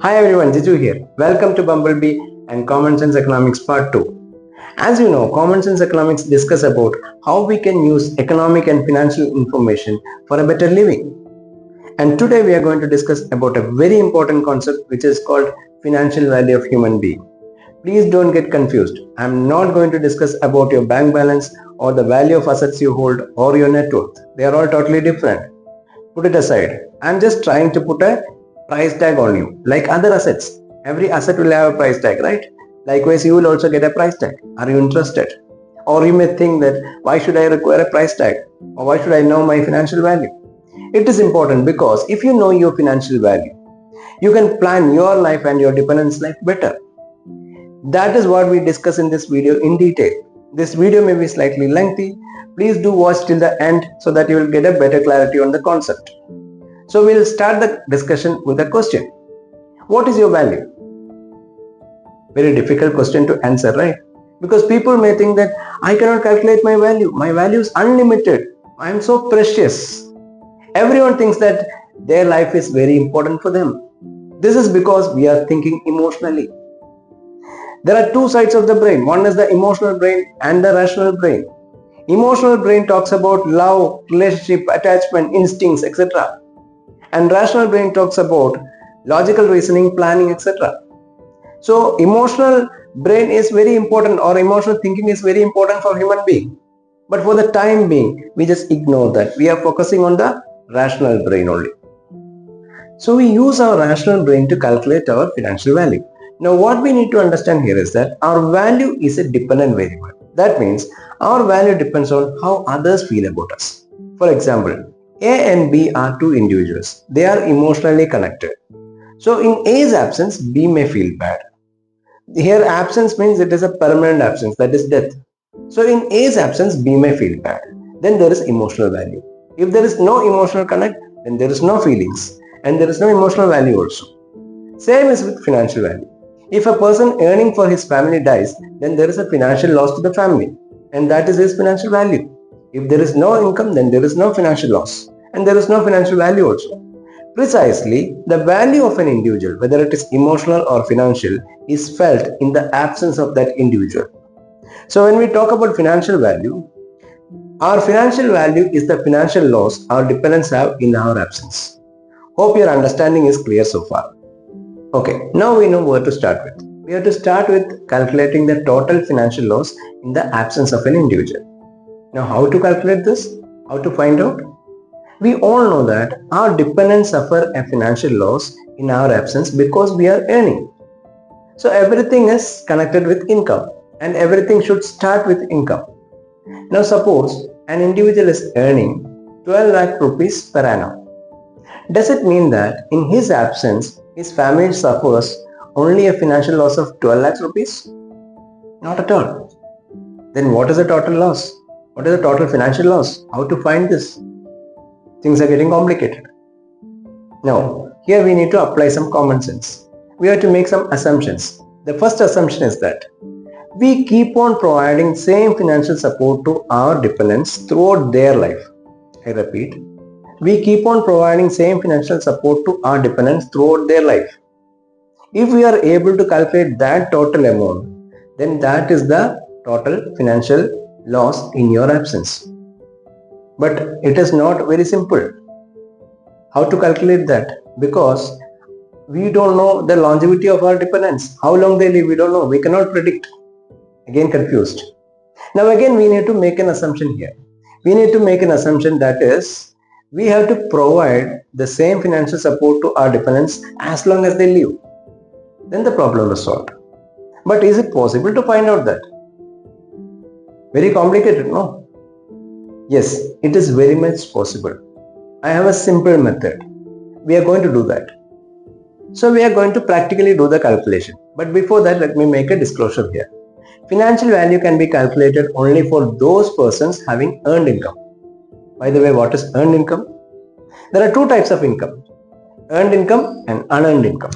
Hi everyone, Jiju here. Welcome to Bumblebee and Common Sense Economics Part 2. As you know, Common Sense Economics discuss about how we can use economic and financial information for a better living. And today we are going to discuss about a very important concept which is called financial value of human being. Please don't get confused. I am not going to discuss about your bank balance or the value of assets you hold or your net worth. They are all totally different. Put it aside. I am just trying to put a price tag on you. Like other assets. Every asset will have a price tag, right? Likewise, you will also get a price tag. Are you interested? Or you may think that why should I require a price tag? Or why should I know my financial value? It is important because if you know your financial value, you can plan your life and your dependents' life better. That is what we discuss in this video in detail. This video may be slightly lengthy. Please do watch till the end so that you will get a better clarity on the concept. So we'll start the discussion with a question. What is your value? Very difficult question to answer, right? Because people may think that I cannot calculate my value. My value is unlimited. I am so precious. Everyone thinks that their life is very important for them. This is because we are thinking emotionally. There are two sides of the brain. One is the emotional brain and the rational brain. Emotional brain talks about love, relationship, attachment, instincts, etc. And rational brain talks about logical reasoning, planning, etc. So emotional brain is very important, or emotional thinking is very important for human being. But for the time being, we just ignore that. We are focusing on the rational brain only. So we use our rational brain to calculate our financial value. Now what we need to understand here is that our value is a dependent variable. That means our value depends on how others feel about us. For example, A and B are two individuals. They are emotionally connected. So in A's absence, B may feel bad. Here absence means it is a permanent absence, that is death. So in A's absence, B may feel bad. Then there is emotional value. If there is no emotional connect, then there is no feelings and there is no emotional value also. Same is with financial value. If a person earning for his family dies, then there is a financial loss to the family, and that is his financial value. If there is no income, then there is no financial loss, and there is no financial value also. Precisely, the value of an individual, whether it is emotional or financial, is felt in the absence of that individual. So when we talk about financial value, our financial value is the financial loss our dependents have in our absence. Hope your understanding is clear so far. Okay, now we know where to start with. We have to start with calculating the total financial loss in the absence of an individual. Now how to calculate this? How to find out? We all know that our dependents suffer a financial loss in our absence because we are earning. So everything is connected with income and everything should start with income. Now suppose an individual is earning 12 lakh rupees per annum. Does it mean that in his absence, his family suffers only a financial loss of 12 lakhs rupees? Not at all. Then what is the total loss? What is the total financial loss? How to find this? Things are getting complicated. Now, here we need to apply some common sense. We have to make some assumptions. The first assumption is that we keep on providing same financial support to our dependents throughout their life. I repeat, we keep on providing same financial support to our dependents throughout their life. If we are able to calculate that total amount, then that is the total financial loss in your absence. But it is not very simple. How to calculate that? Because we don't know the longevity of our dependents. How long they live, we don't know. We cannot predict. Again confused. Now again we need to make an assumption here. We need to make an assumption that is, we have to provide the same financial support to our dependents as long as they live. Then the problem is solved. But is it possible to find out that? Very complicated, no? Yes, it is very much possible. I have a simple method. We are going to do that. So we are going to practically do the calculation. But before that, let me make a disclosure here. Financial value can be calculated only for those persons having earned income. By the way, what is earned income? There are two types of income. Earned income and unearned income.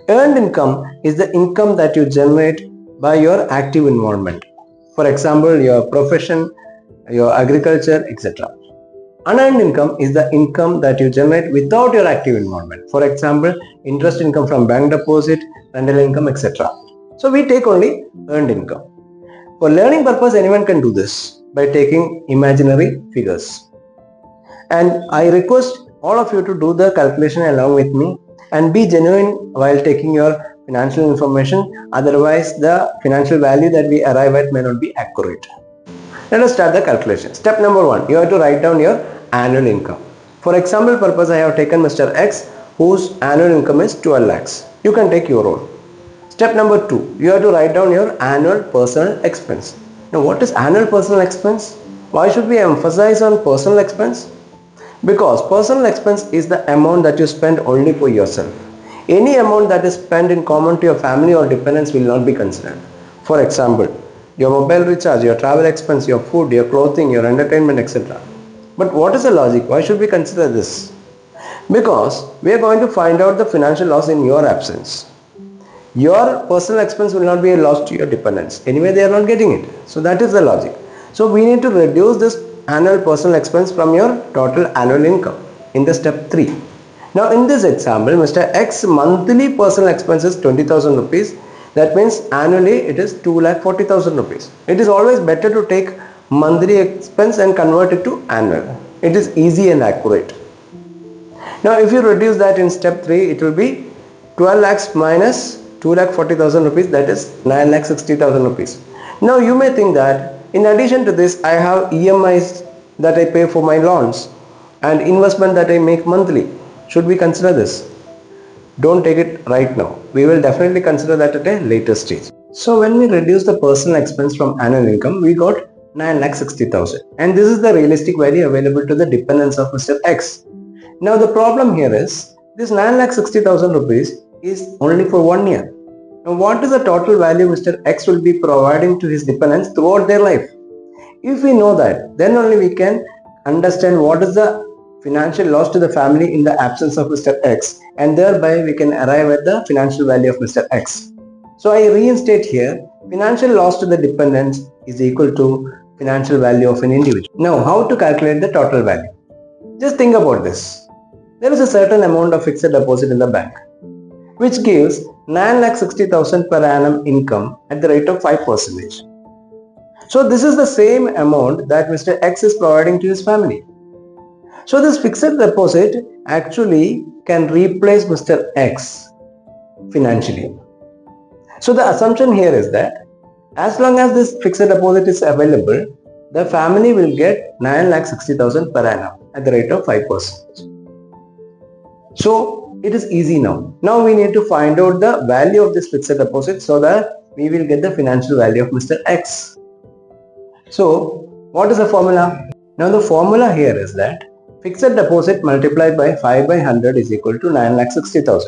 Earned income is the income that you generate by your active involvement. For example, your profession, your agriculture, etc. Unearned income is the income that you generate without your active involvement. For example, interest income from bank deposit, rental income, etc. So we take only earned income. For learning purpose, anyone can do this by taking imaginary figures. And I request all of you to do the calculation along with me and be genuine while taking your financial information. Otherwise, the financial value that we arrive at may not be accurate. Let us start the calculation. Step number 1, you have to write down your annual income. For example purpose, I have taken Mr. X whose annual income is 12 lakhs. You can take your own. Step number 2, you have to write down your annual personal expense. Now what is annual personal expense? Why should we emphasize on personal expense? Because personal expense is the amount that you spend only for yourself. Any amount that is spent in common to your family or dependents will not be considered. For example, your mobile recharge, your travel expense, your food, your clothing, your entertainment, etc. But what is the logic? Why should we consider this? Because we are going to find out the financial loss in your absence. Your personal expense will not be a loss to your dependents. Anyway, they are not getting it. So that is the logic. So we need to reduce this annual personal expense from your total annual income in the step 3. Now in this example, Mr. X monthly personal expense is 20,000 rupees. That means annually it is 2,40,000 rupees. It is always better to take monthly expense and convert it to annual. It is easy and accurate. Now if you reduce that in step 3, it will be 12 lakhs minus 2,40,000 rupees, that is 9,60,000 rupees. Now you may think that in addition to this, I have EMIs that I pay for my loans and investment that I make monthly. Should we consider this? Don't take it right now. We will definitely consider that at a later stage. So when we reduce the personal expense from annual income, we got 9,60,000, and this is the realistic value available to the dependents of Mr. X. Now the problem here is this 9,60,000 rupees is only for 1 year. Now what is the total value Mr. X will be providing to his dependents throughout their life? If we know that, then only we can understand what is the financial loss to the family in the absence of Mr. X, and thereby we can arrive at the financial value of Mr. X. So I reinstate here, financial loss to the dependents is equal to financial value of an individual. Now how to calculate the total value? Just think about this. There is a certain amount of fixed deposit in the bank, which gives 9,60,000 per annum income at the rate of 5%. So this is the same amount that Mr. X is providing to his family. So this fixed deposit actually can replace Mr. X financially. So the assumption here is that as long as this fixed deposit is available, the family will get 9,60,000 per annum at the rate of 5%. So it is easy now. Now we need to find out the value of this fixed deposit so that we will get the financial value of Mr. X. So what is the formula? Now the formula here is that fixed deposit multiplied by 5 by 100 is equal to 9,60,000.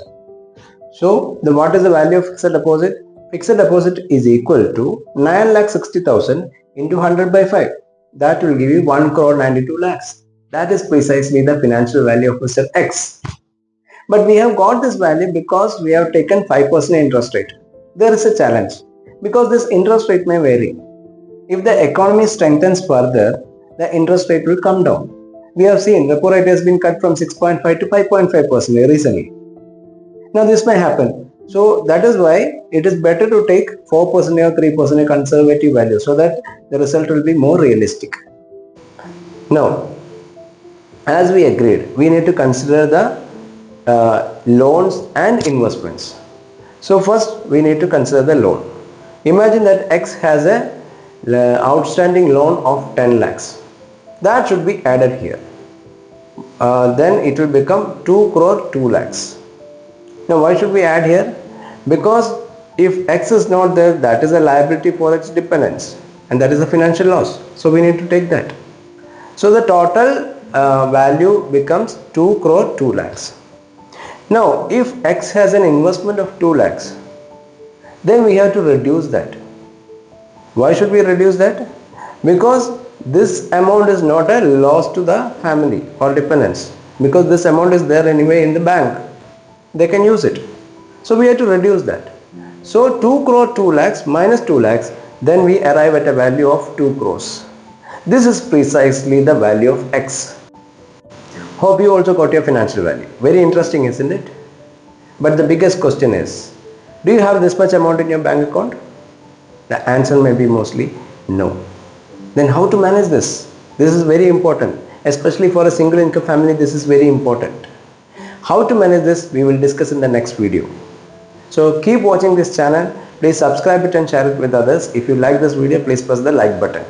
So what is the value of fixed deposit? Fixed deposit is equal to 9,60,000 into 100 by 5. That will give you 1 crore 92 lakhs. That is precisely the financial value of Mr. X. But we have got this value because we have taken 5% interest rate. There is a challenge because this interest rate may vary. If the economy strengthens further, the interest rate will come down. We have seen repo rate has been cut from 6.5 to 5.5% recently. Now this may happen. So that is why it is better to take 4% or 3% conservative value so that the result will be more realistic. Now, as we agreed, we need to consider the loans and investments. So first we need to consider the loan. Imagine that X has a outstanding loan of 10 lakhs. That should be added here. Then it will become 2 crore 2 lakhs. Now why should we add here? Because if X is not there, that is a liability for its dependents and that is a financial loss. So we need to take that. So the total value becomes 2 crore 2 lakhs. Now if X has an investment of 2 lakhs, then we have to reduce that. Why should we reduce that? Because this amount is not a loss to the family or dependents, because this amount is there anyway in the bank. They can use it. So we have to reduce that. So 2 crore 2 lakhs minus 2 lakhs, then we arrive at a value of 2 crores. This is precisely the value of X. Hope you also got your financial value. Very interesting, isn't it? But the biggest question is, do you have this much amount in your bank account? The answer may be mostly no. Then how to manage this? This is very important. Especially for a single income family, this is very important. How to manage this, we will discuss in the next video. So keep watching this channel. Please subscribe it and share it with others. If you like this video, please press the like button.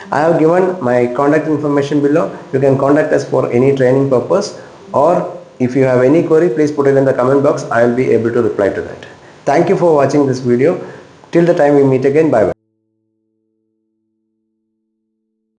I have given my contact information below. You can contact us for any training purpose, or if you have any query, please put it in the comment box. I will be able to reply to that. Thank you for watching this video. Till the time we meet again, bye bye.